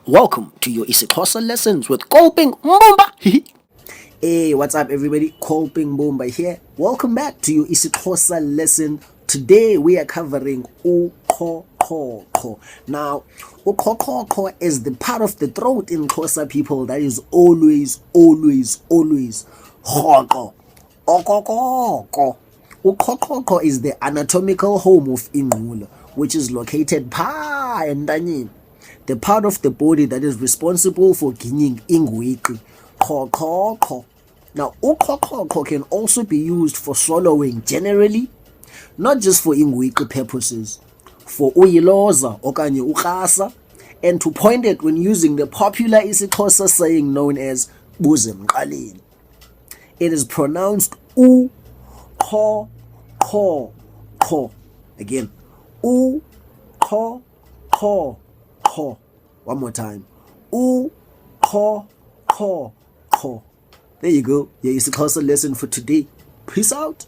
Welcome to your IsiXhosa Lessons with Kolping Mbumba. Hey, what's up everybody? Kolping Mbumba here. Welcome back to your IsiXhosa lesson. Today we are covering uQhoqhoqho. Now, uQhoqhoqho is the part of the throat in Xhosa people that is always Rhoqo. Okokoko. uQhoqhoqho is the anatomical home of ingqula, which is located entanyeni, the part of the body that is responsible for ginying ingwiqi. Uqhoqhoqho. Now, uqhoqhoqho can also be used for swallowing generally, not just for ingwiqi purposes, for uyiloza, okanye ukrasa, and to point it when using the popular IsiXhosa saying known as Buzemqaleni. It is pronounced uQhoqhoqho. Again, uQhoqhoqho. One more time. uQhoqhoqho. There you go. Your IsiXhosa lesson for today. Peace out.